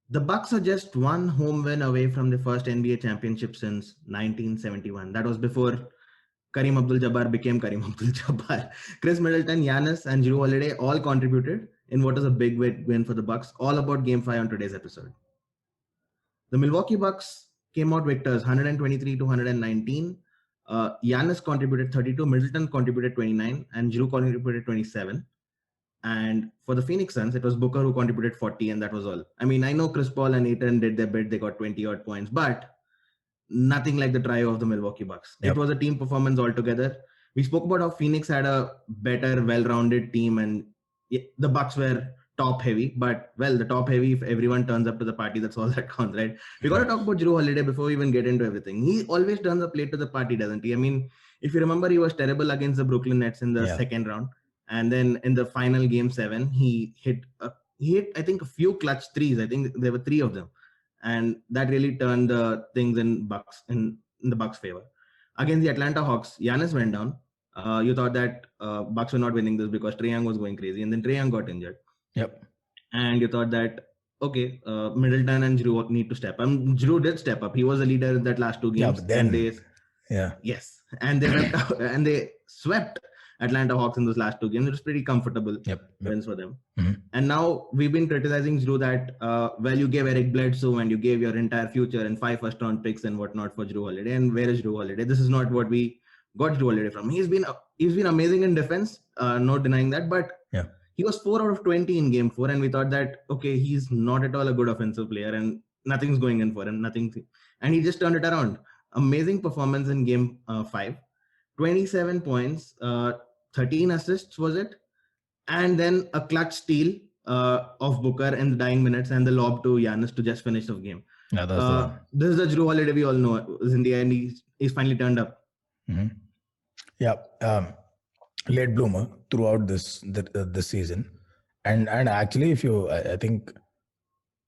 The Bucks are just one home win away from the first NBA championship since 1971. That was before Kareem Abdul-Jabbar became Kareem Abdul-Jabbar. Chris Middleton, Giannis, and Jrue Holiday all contributed in what is a big win for the Bucks. All about Game 5 on today's episode. The Milwaukee Bucks came out victors 123 to 119. Giannis contributed 32, Middleton contributed 29, and Jrue contributed 27. And for the Phoenix Suns, it was Booker who contributed 40, and that was all. I mean, I know Chris Paul and Ayton did their bit, they got 20 odd points, but nothing like the trio of the Milwaukee Bucks. Yep. It was a team performance altogether. We spoke about how Phoenix had a better, well-rounded team, and the Bucks were top heavy. But well, the top heavy, if everyone turns up to the party, that's all that counts, right? We got to talk about Jrue Holiday before we even get into everything. He always turns up late to the party, doesn't he? I mean, if you remember, he was terrible against the Brooklyn Nets in the second round, and then in the final Game 7, he hit I think a few clutch threes. I think there were 3 of them, and that really turned things in the Bucks' favor. Against the Atlanta Hawks, Giannis went down. You thought that Bucks were not winning this because Trae Young was going crazy, and then Trae Young got injured. Yep. And you thought that, okay, Middleton and Jrue need to step up. Jrue did step up. He was a leader in that last 2 games. Yeah, but then, Yes. And they swept Atlanta Hawks in those last 2 games. It was pretty comfortable wins for them. Mm-hmm. And now we've been criticizing Jrue that, you gave Eric Bledsoe and you gave your entire future and 5 first-round picks and whatnot for Jrue Holiday. And where is Jrue Holiday? This is not what we got Jrue Holiday from. He's been amazing in defense, no denying that. But he was 4 out of 20 in Game 4, and we thought that, okay, he's not at all a good offensive player, and nothing's going in for him. And he just turned it around. Amazing performance in Game 5. 27 points, 13 assists, was it? And then a clutch steal of Booker in the dying minutes and the lob to Giannis to just finish the game. Yeah, that's the one. This is the Jrue Holiday we all know. In the end, he's finally turned up. Mm-hmm. Yeah, late bloomer throughout this season. And actually, I think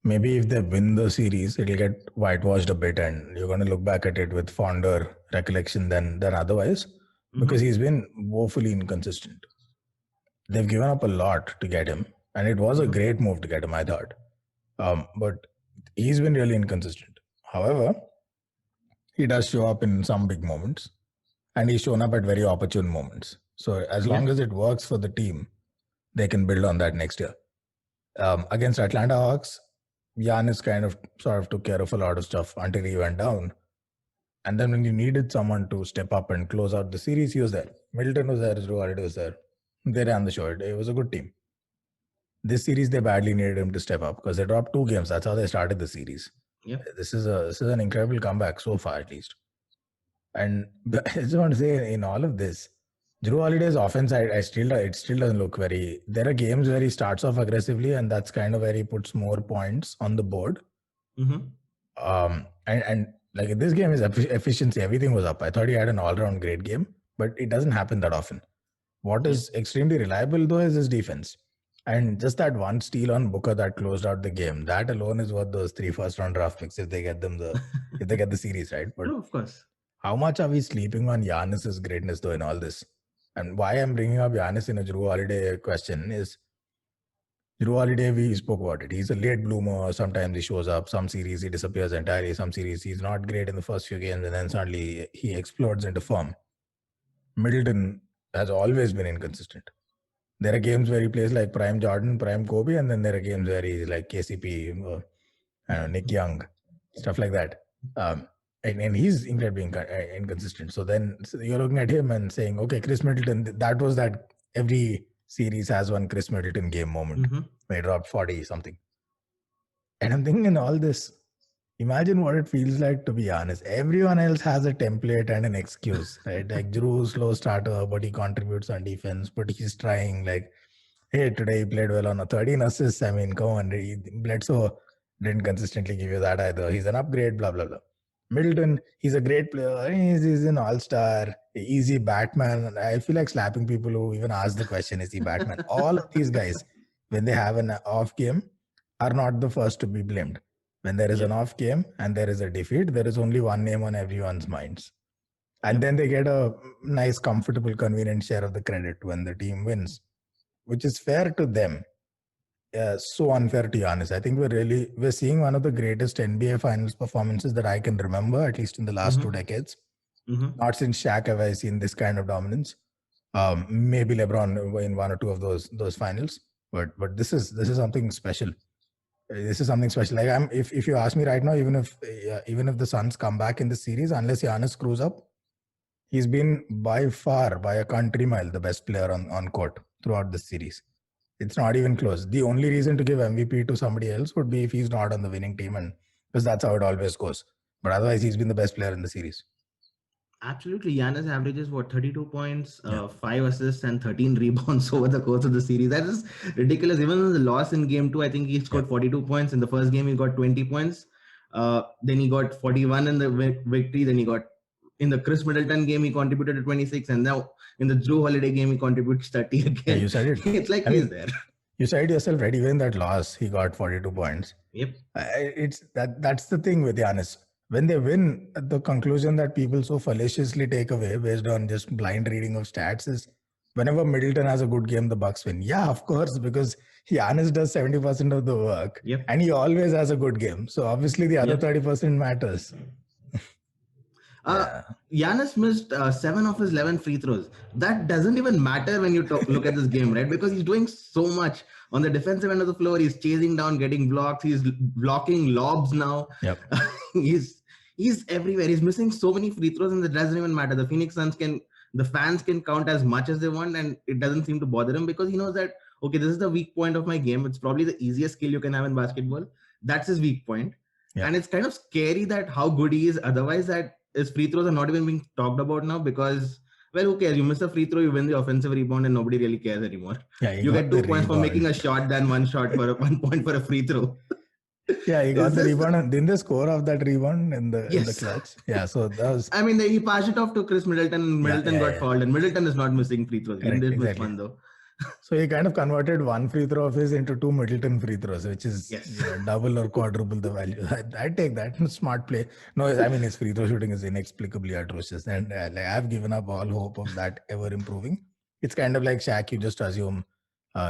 maybe if they win the series, it'll get whitewashed a bit and you're going to look back at it with fonder recollection than otherwise, because he's been woefully inconsistent. They've given up a lot to get him, and it was a great move to get him, I thought. But he's been really inconsistent. However, he does show up in some big moments, and he's shown up at very opportune moments. So as long as it works for the team, they can build on that next year. Against Atlanta Hawks, Giannis sort of took care of a lot of stuff until he went down. And then when you needed someone to step up and close out the series, he was there. Middleton was there, Jrue Holiday was there. They ran the show. It was a good team. This series, they badly needed him to step up because they dropped 2 games. That's how they started the series. Yep. This is an incredible comeback so far, at least. And I just want to say, in all of this, Jrue Holiday's offense, it still doesn't look very. There are games where he starts off aggressively, and that's kind of where he puts more points on the board. Mm-hmm. And like in this game, his efficiency, everything was up. I thought he had an all-round great game, but it doesn't happen that often. What is extremely reliable though is his defense, and just that one steal on Booker that closed out the game. That alone is worth those 3 first-round draft picks if they get them if they get the series right. But of course, how much are we sleeping on Giannis's greatness though in all this? And why I'm bringing up Giannis in a Jrue Holiday question is Jrue Holiday, we spoke about it. He's a late bloomer. Sometimes he shows up. Some series he disappears entirely. Some series he's not great in the first few games, and then suddenly he explodes into form. Middleton has always been inconsistent. There are games where he plays like prime Jordan, prime Kobe, and then there are games where he's like KCP, Nick Young, stuff like that. And he's incredibly inconsistent. So then you're looking at him and saying, okay, Chris Middleton, that was that every series has one Chris Middleton game moment where he dropped 40 something. And I'm thinking in all this, imagine what it feels like to be honest. Everyone else has a template and an excuse, right? Like Jrue, slow starter, but he contributes on defense, but he's trying like, hey, today he played well on a 13 assists. I mean, come on, Bledsoe didn't consistently give you that either. He's an upgrade, blah, blah, blah. Middleton, he's a great player. He's an all-star, easy Batman. I feel like slapping people who even ask the question, is he Batman? All of these guys, when they have an off game, are not the first to be blamed. When there is an off game and there is a defeat, there is only one name on everyone's minds. And then they get a nice, comfortable, convenient share of the credit when the team wins, which is fair to them. so unfair to Giannis. I think we're seeing one of the greatest NBA Finals performances that I can remember, at least in the last 2 decades. Not since Shaq have I seen this kind of dominance. Maybe LeBron in 1 or 2 of those finals, but this is something special. This is something special. Like if you ask me right now, even if the Suns come back in the series, unless Giannis screws up, he's been by far, by a country mile, the best player on court throughout the series. It's not even close. The only reason to give MVP to somebody else would be if he's not on the winning team, and because that's how it always goes. But otherwise, he's been the best player in the series. Absolutely. Giannis averages 32 points, 5 assists, and 13 rebounds over the course of the series. That is ridiculous. Even in the loss in game 2, I think he scored 42 points. In the first game, he got 20 points. Then he got 41 in the victory. Then he got in the Chris Middleton game, he contributed to 26. And now in the Jrue Holiday game, he contributes 30 again. Yeah, you said it. It's like he's there. You said yourself, right? Even in that loss, he got 42 points. Yep. That's the thing with Giannis. When they win, the conclusion that people so fallaciously take away based on just blind reading of stats is whenever Middleton has a good game, the Bucks win. Yeah, of course, because Giannis does 70% of the work, and he always has a good game. So obviously the other 30% matters. Giannis missed 7 of his 11 free throws. That doesn't even matter when you look at this game, right? Because he's doing so much on the defensive end of the floor. He's chasing down, getting blocks. He's blocking lobs now. Yep. He's everywhere. He's missing so many free throws, and it doesn't even matter. The Phoenix Suns the fans can count as much as they want, and it doesn't seem to bother him because he knows that, okay, this is the weak point of my game. It's probably the easiest skill you can have in basketball. That's his weak point. Yeah. And it's kind of scary that how good he is otherwise, that his free throws are not even being talked about now because, well, who cares? You miss a free throw, you win the offensive rebound, and nobody really cares anymore. Yeah, you get 2 points for making a shot than 1 shot for 1 point for a free throw. Yeah, he got the rebound, and didn't they score off that rebound in the clutch? Yeah, so that was. I mean, he passed it off to Chris Middleton, and Middleton got fouled, and Middleton is not missing free throws. He did miss one though. So he kind of converted 1 free throw of his into 2 Middleton free throws, which is double or quadruple the value. I take that. Smart play. No, I mean, his free throw shooting is inexplicably atrocious, and I've given up all hope of that ever improving. It's kind of like Shaq. You just assume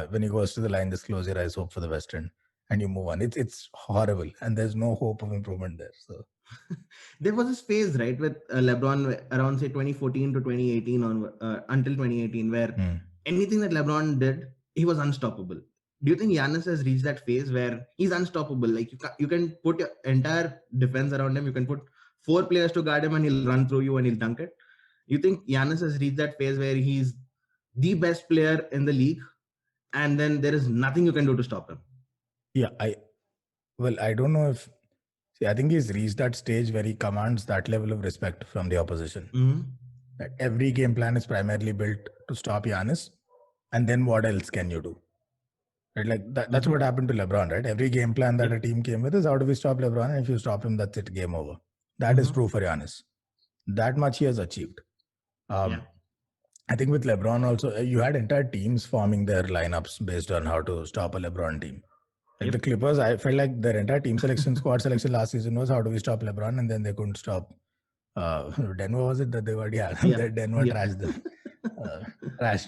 when he goes to the line, just close your eyes, hope for the best end, and you move on. It's horrible, and there's no hope of improvement there. So there was this phase, right, with LeBron around say 2014 to 2018 until 2018, where anything that LeBron did, he was unstoppable. Do you think Giannis has reached that phase where he's unstoppable? Like you can put your entire defense around him. You can put 4 players to guard him, and he'll run through you and he'll dunk it. You think Giannis has reached that phase where he's the best player in the league, and then there is nothing you can do to stop him? Yeah, I don't know if. See, I think he's reached that stage where he commands that level of respect from the opposition. That every game plan is primarily built to stop Giannis, and then what else can you do? Right, like that's what happened to LeBron, right? Every game plan that a team came with is how do we stop LeBron, and if you stop him, that's it, game over. That is true for Giannis. That much he has achieved. I think with LeBron also, you had entire teams forming their lineups based on how to stop a LeBron team. Like the Clippers, I felt like their entire team selection, squad selection last season was how do we stop LeBron, and then they couldn't stop. Denver, was it that they were? Denver trashed them.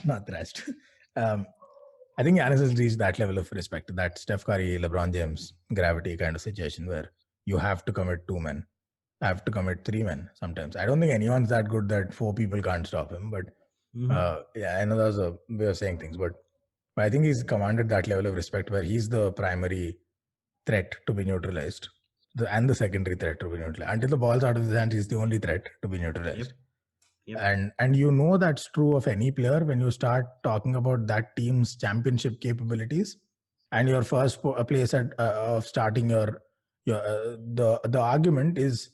Not trashed. I think Giannis has reached that level of respect, that Steph Curry, LeBron James gravity kind of situation where you have to commit 2 men, have to commit 3 men sometimes. I don't think anyone's that good that 4 people can't stop him. But I know that was a way of saying things, but I think he's commanded that level of respect where he's the primary threat to be neutralized. And the secondary threat to be neutralized. Until the ball's out of his hands, he's the only threat to be neutralized. And you know that's true of any player when you start talking about that team's championship capabilities, and your first place of starting the argument is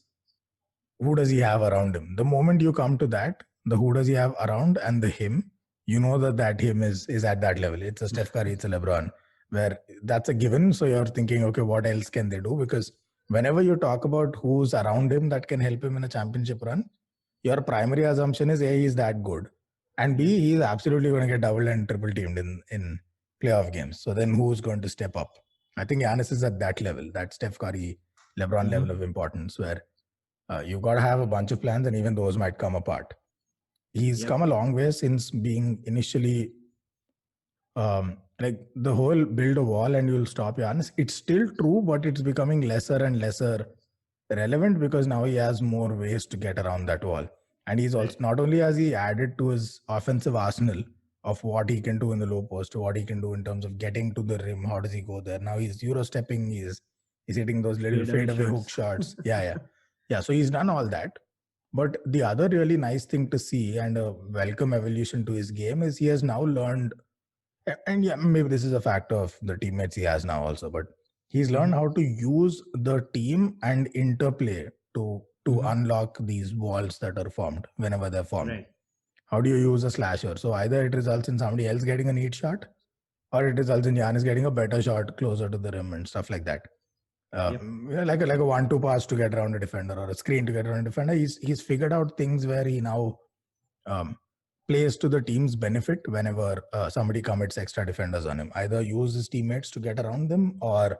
who does he have around him. The moment you come to that, the who does he have around and the him, you know that him is at that level. It's a Steph Curry, it's a LeBron, where that's a given. So you're thinking, okay, what else can they do? Because whenever you talk about who's around him that can help him in a championship run, your primary assumption is A, he's that good, and B, he's absolutely going to get double and triple teamed in playoff games. So then who's going to step up? I think Giannis is at that level, that Steph Curry, LeBron level of importance, where you've got to have a bunch of plans, and even those might come apart. He's come a long way since being initially like the whole build a wall and you'll stop Giannis, it's still true, but it's becoming lesser and lesser relevant because now he has more ways to get around that wall. And he's also, not only has he added to his offensive arsenal of what he can do in the low post, to what he can do in terms of getting to the rim, how does he go there? Now he's Euro stepping, he's hitting those little fadeaway hook shots. Yeah. So he's done all that. But the other really nice thing to see and a welcome evolution to his game is he has now learned, and yeah, maybe this is a factor of the teammates he has now also, but he's learned how to use the team and interplay to unlock these walls that are formed whenever they're formed. Right. How do you use a slasher? So either it results in somebody else getting a neat shot, or it results in Giannis getting a better shot closer to the rim and stuff like that. Like a 1-2 pass to get around a defender or a screen to get around a defender. He's figured out things where he now plays to the team's benefit whenever somebody commits extra defenders on him. Either use his teammates to get around them or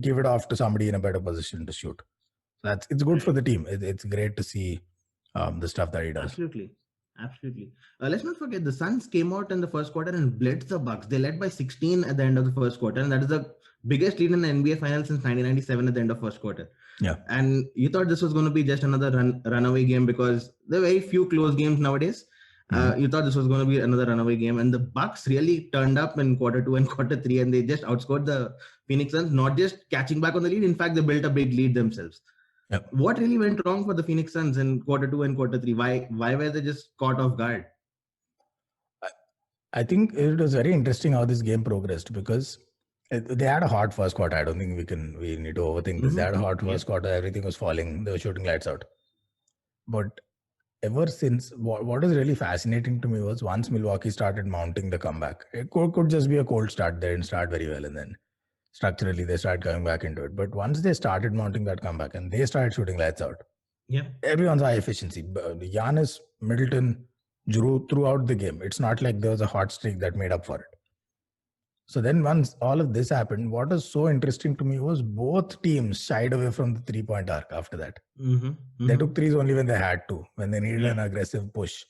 give it off to somebody in a better position to shoot. So it's good for the team. It's great to see the stuff that he does. Absolutely. Let's not forget the Suns came out in the first quarter and blitzed the Bucks. They led by 16 at the end of the first quarter, and that is the biggest lead in the NBA Finals since 1997 at the end of first quarter. Yeah. And you thought this was going to be just another runaway game because there are very few close games nowadays. You thought this was going to be another runaway game, and the Bucks really turned up in quarter 2 and quarter 3, and they just outscored the Phoenix Suns, not just catching back on the lead. In fact, they built a big lead themselves. Yep. What really went wrong for the Phoenix Suns in quarter 2 and quarter 3? Why were they just caught off guard? I think it was very interesting how this game progressed because they had a hot first quarter. I don't think we need to overthink this. They had a hot first quarter. Everything was falling. They were shooting lights out. But ever since, what is really fascinating to me was once Milwaukee started mounting the comeback, it could just be a cold start. They didn't start very well, and then structurally they started coming back into it. But once they started mounting that comeback and they started shooting lights out, everyone's high efficiency. Giannis, Middleton, Jrue throughout the game. It's not like there was a hot streak that made up for it. So then once all of this happened, what was so interesting to me was both teams shied away from the three-point arc after that. They took threes only when they had to, when they needed an aggressive push.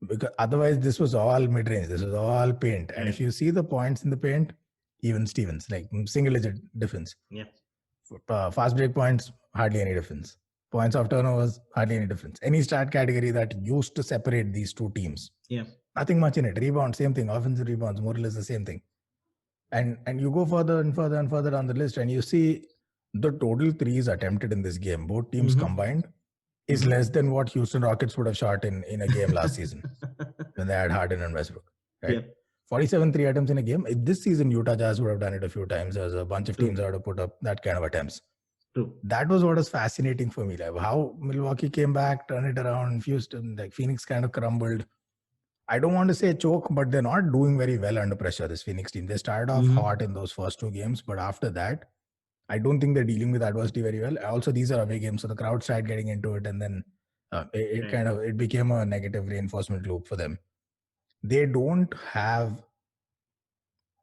Because otherwise, this was all mid-range. This was all paint. And if you see the points in the paint, even Stevens, like single-digit difference. Fast break points, hardly any difference. Points off turnovers, hardly any difference. Any stat category that used to separate these two teams. Nothing much in it. Rebound, same thing. Offensive rebounds, more or less the same thing. And you go further and further and further down the list and you see the total threes attempted in this game, both teams combined, is less than what Houston Rockets would have shot in a game last season when they had Harden and Westbrook. Right? 47 3 attempts in a game. This season, Utah Jazz would have done it a few times. There's a bunch of teams that would have put up that kind of attempts. That was what was fascinating for me. Like how Milwaukee came back, turned it around, Houston, like Phoenix kind of crumbled. I don't want to say choke, but they're not doing very well under pressure, this Phoenix team. They started off hot in those first two games, but after that, I don't think they're dealing with adversity very well. Also, these are away games, so the crowd started getting into it, and then it became a negative reinforcement loop for them. They don't have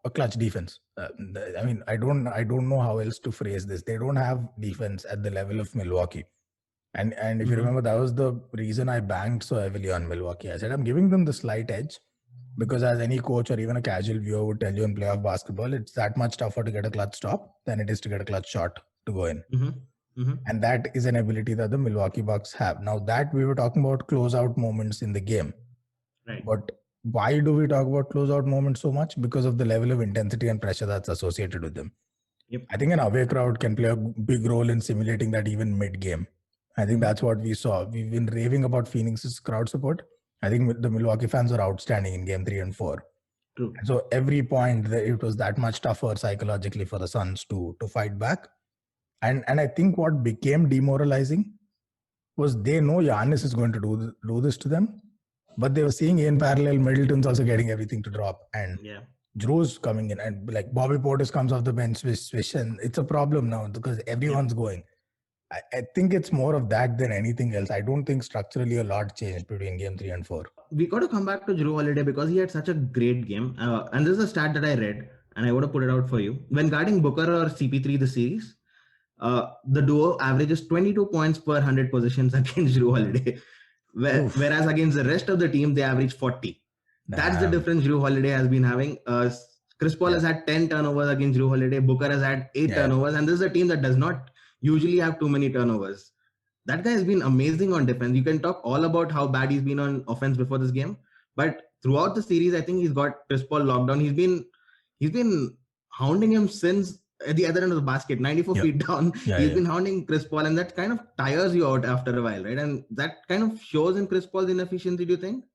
a clutch defense. I mean, I don't know how else to phrase this. They don't have defense at the level of Milwaukee. And if you remember, that was the reason I banked so heavily on Milwaukee. I said, I'm giving them the slight edge because as any coach or even a casual viewer would tell you in playoff basketball, it's that much tougher to get a clutch stop than it is to get a clutch shot to go in. And that is an ability that the Milwaukee Bucks have. Now that we were talking about closeout moments in the game. Right. But why do we talk about closeout moments so much? Because of the level of intensity and pressure that's associated with them. I think an away crowd can play a big role in simulating that even mid-game. I think that's what we saw. We've been raving about Phoenix's crowd support. I think the Milwaukee fans were outstanding in game 3 and 4. True. So every point, it was that much tougher psychologically for the Suns to fight back. And I think what became demoralizing was they know Giannis is going to do this to them, but they were seeing in parallel Middleton's also getting everything to drop. And Jrue's coming in, and like Bobby Portis comes off the bench, swish, and it's a problem now because everyone's going. I think it's more of that than anything else. I don't think structurally a lot changed between game 3 and 4. We got to come back to Jrue Holiday because he had such a great game. And this is a stat that I read, and I want to put it out for you. When guarding Booker or CP3 this series, the duo averages 22 points per 100 possessions against Jrue Holiday. Whereas against the rest of the team, they average 40. That's the difference Jrue Holiday has been having. Chris Paul has had 10 turnovers against Jrue Holiday. Booker has had 8 turnovers. And this is a team that does not usually have too many turnovers. That guy has been amazing on defense. You can talk all about how bad he's been on offense before this game. But throughout the series, I think he's got Chris Paul locked down. He's been hounding him since at the other end of the basket, 94 feet down. He's been hounding Chris Paul, and that kind of tires you out after a while, right? And that kind of shows in Chris Paul's inefficiency, do you think?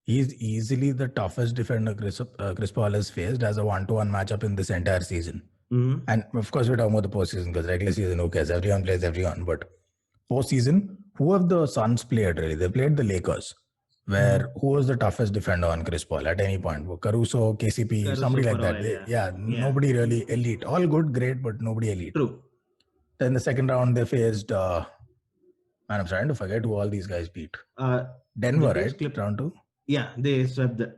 He's easily the toughest defender Chris Paul has faced as a 1-to-1 matchup in this entire season. Mm-hmm. And of course, we're talking about the postseason because regular season, who cares? Everyone plays everyone. But postseason, who have the Suns played really? They played the Lakers, where who was the toughest defender on Chris Paul at any point? Caruso, KCP, somebody like that. While, nobody really elite. All good, great, but nobody elite. True. Then the second round, they faced, man, I'm starting to forget who all these guys beat. Denver, right? Round 2? Yeah, they swept the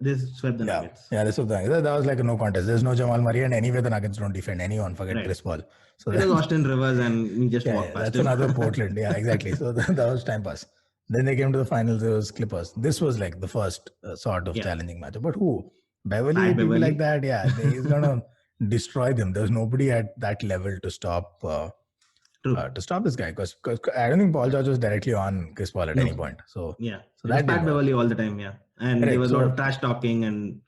Nuggets. Yeah, they swept the Nuggets. That was like a no contest. There's no Jamal Murray, and anyway, the Nuggets don't defend anyone. Forget Chris Paul. So it was Austin Rivers, and we just walked past that's him. Another Portland. Yeah, exactly. So that was time pass. Then they came to the finals. It was Clippers. This was like the first sort of challenging matchup. But who? Beverly, people like that. Yeah, he's gonna destroy them. There's nobody at that level to stop. To stop this guy, because I don't think Paul George was directly on Chris Paul at any point. So that Pat Beverly all the time, and there was a lot of trash talking, and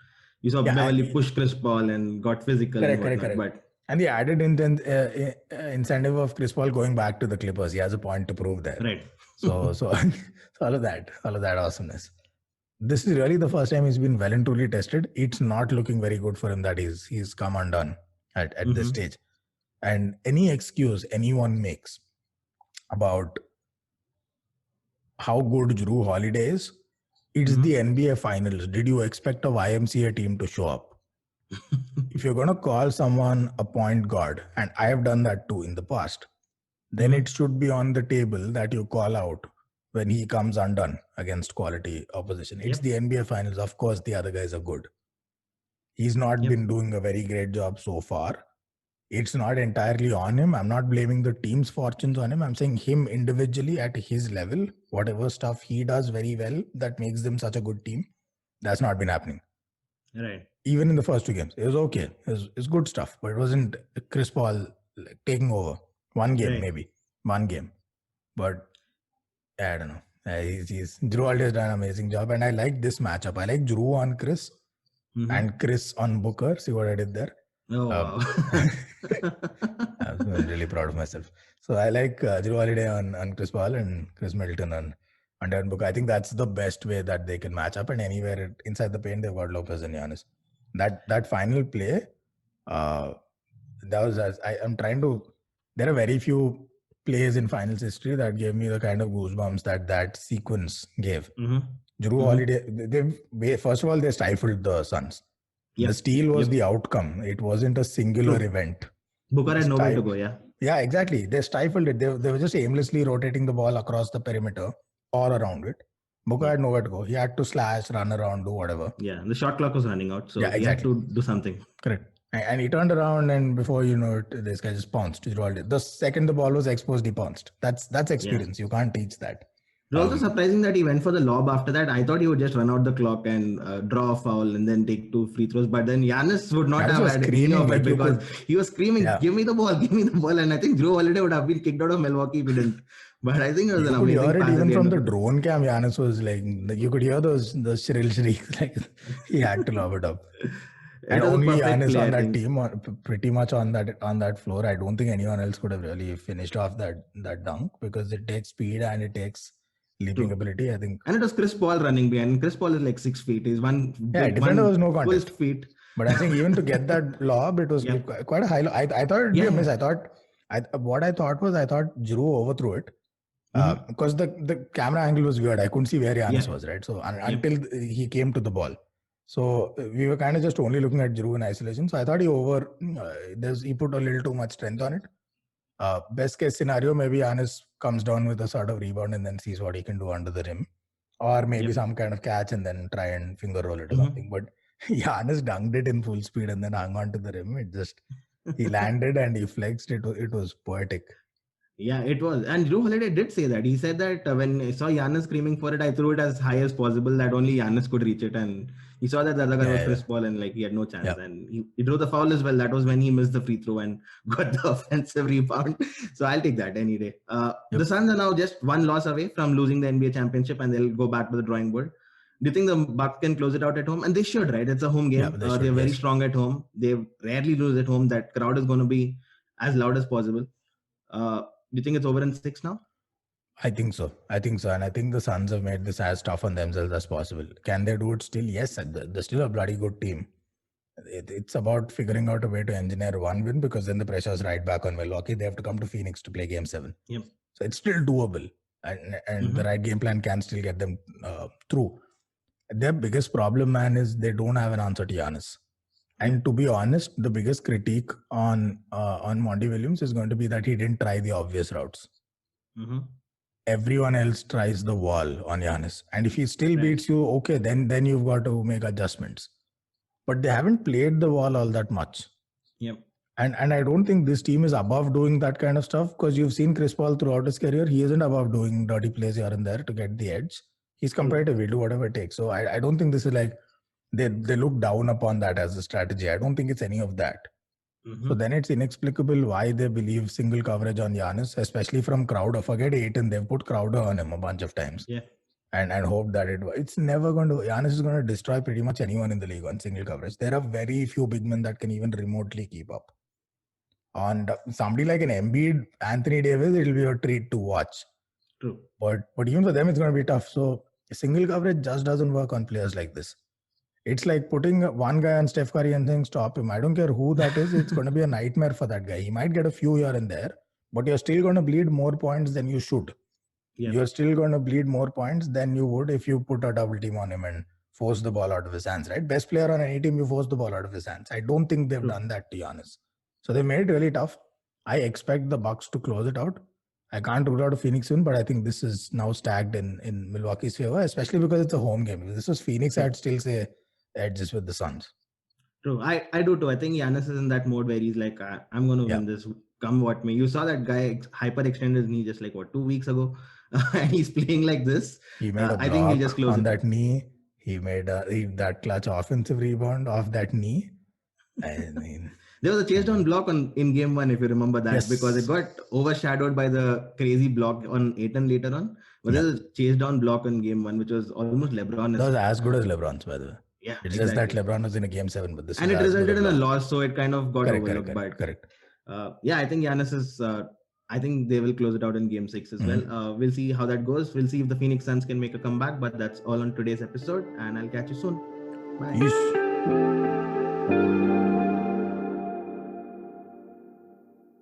you saw Beverly push Chris Paul and got physical. And the added incentive of Chris Paul going back to the Clippers, he has a point to prove there. Right. So all of that awesomeness. This is really the first time he's been well and truly tested. It's not looking very good for him that he's come undone at this stage. And any excuse anyone makes about how good Jrue Holiday is, it's the NBA Finals. Did you expect a YMCA team to show up? If you're going to call someone a point guard, and I have done that too in the past, then it should be on the table that you call out when he comes undone against quality opposition. It's the NBA Finals. Of course, the other guys are good. He's not been doing a very great job so far. It's not entirely on him. I'm not blaming the team's fortunes on him. I'm saying him individually at his level, whatever stuff he does very well that makes them such a good team, that's not been happening. Right. Even in the first 2 games, it was okay. It's good stuff, but it wasn't Chris Paul taking over. One game, maybe. One game. But I don't know. Jrue Holiday has done an amazing job, and I like this matchup. I like Jrue on Chris and Chris on Booker. See what I did there? Oh, wow. I'm really proud of myself. So I like Jrue Holiday on Chris Paul and Chris Middleton on Devin Booker. I think that's the best way that they can match up. And anywhere inside the paint, they've got Lopez and Giannis. That final play, I'm trying to. There are very few plays in finals history that gave me the kind of goosebumps that sequence gave. Jrue Holiday. First of all, they stifled the Suns. The steal was the outcome. It wasn't a singular event. Booker had nowhere to go, Yeah, exactly. They stifled it. They were just aimlessly rotating the ball across the perimeter, all around it. Booker had nowhere to go. He had to slash, run around, do whatever. Yeah, the shot clock was running out, so he had to do something. Correct. And he turned around, and before you know it, this guy just pounced. The second the ball was exposed, he pounced. That's experience. You can't teach that. It was also surprising that he went for the lob after that. I thought he would just run out the clock and draw a foul and then take 2 free throws. But then Giannis would not have had any of it because he was screaming, give me the ball, give me the ball. And I think Jrue Holiday would have been kicked out of Milwaukee if he didn't. But I think it was an amazing pass. Even from the drone cam, Giannis was like, you could hear those shrill shrieks. Like he had to lob it up. And only Giannis on that team, pretty much on that floor. I don't think anyone else could have really finished off that dunk because it takes speed and it takes leaping ability, I think. And it was Chris Paul running behind. Chris Paul is like 6 feet. He's defender was no contest. Feet. But I think even to get that lob, it was quite a high lob. I thought it'd be a miss. I thought Jrue overthrew it because the camera angle was weird. I couldn't see where Giannis was, right? So until he came to the ball. So we were kind of just only looking at Jrue in isolation. So I thought he put a little too much strength on it. Best case scenario, maybe Giannis comes down with a sort of rebound and then sees what he can do under the rim. Or maybe some kind of catch and then try and finger roll it or something. But Giannis dunked it in full speed and then hung on to the rim. He landed and he flexed. It was poetic. Yeah, it was. And Jrue Holiday did say that. He said that when I saw Giannis screaming for it, I threw it as high as possible that only Giannis could reach it. And he saw that the other guy was Yeah, yeah, Chris Paul and like he had no yeah. chance. And he drew the foul as well. That was when he missed the free throw and got the offensive rebound. So I'll take that any day. The Yep. Suns are now just one loss away from losing the NBA championship and they'll go back to the drawing board. Do you think the Bucks can close it out at home? And they should, right? It's a home Yeah, game. they should. They're very Yes. strong at home. They rarely lose at home. That crowd is going to be as loud as possible. Do you think it's over in 6 now? I think so. I think so. And I think the Suns have made this as tough on themselves as possible. Can they do it still? Yes. They're still a bloody good team. It's about figuring out a way to engineer one win because then the pressure is right back on Milwaukee. They have to come to Phoenix to play game 7. Yep. So it's still doable. And the right game plan can still get them through. Their biggest problem, man, is they don't have an answer to Giannis. And to be honest, the biggest critique on Monty Williams is going to be that he didn't try the obvious routes. Everyone else tries the wall on Giannis. And if he still beats you, okay, then you've got to make adjustments. But they haven't played the wall all that much. Yep. And I don't think this team is above doing that kind of stuff because you've seen Chris Paul throughout his career. He isn't above doing dirty plays here and there to get the edge. He's competitive. He'll do whatever it takes. So I don't think this is like they look down upon that as a strategy. I don't think it's any of that. So then it's inexplicable why they believe single coverage on Giannis, especially from Crowder. Forget Ayton, they've put Crowder on him a bunch of times. Yeah. And hope that it's never going to, Giannis is going to destroy pretty much anyone in the league on single coverage. There are very few big men that can even remotely keep up. On somebody like an Embiid, Anthony Davis, it'll be a treat to watch. True. But even for them, it's going to be tough. So single coverage just doesn't work on players like this. It's like putting one guy on Steph Curry and saying, stop him. I don't care who that is. It's going to be a nightmare for that guy. He might get a few here and there, but you're still going to bleed more points than you should. Yep. You're still going to bleed more points than you would if you put a double team on him and force the ball out of his hands, right? Best player on any team, you force the ball out of his hands. I don't think they've done that, to be honest. So they made it really tough. I expect the Bucks to close it out. I can't rule out a Phoenix win, but I think this is now stacked in Milwaukee's favor, especially because it's a home game. If this was Phoenix, I'd still say edges with the Suns. True. I do too. I think Giannis is in that mode where he's like, I'm going to win this, come what may. You saw that guy hyperextend his knee just like 2 weeks ago, and he's playing like this. He made a block I think he'll just close on that knee. He made that clutch offensive rebound off that knee. I mean, there was a chase down block in game 1, if you remember that, because it got overshadowed by the crazy block on Ayton later on. But there was a chase down block in game 1, which was almost LeBron. That was as good as LeBron's, by the way. Yeah, it's just that LeBron was in a game 7, but this and it resulted in a loss, so it kind of got overlooked. Correct. Yeah, I think Giannis is. I think they will close it out in game 6 as well. We'll see how that goes. We'll see if the Phoenix Suns can make a comeback. But that's all on today's episode, and I'll catch you soon. Bye. Peace.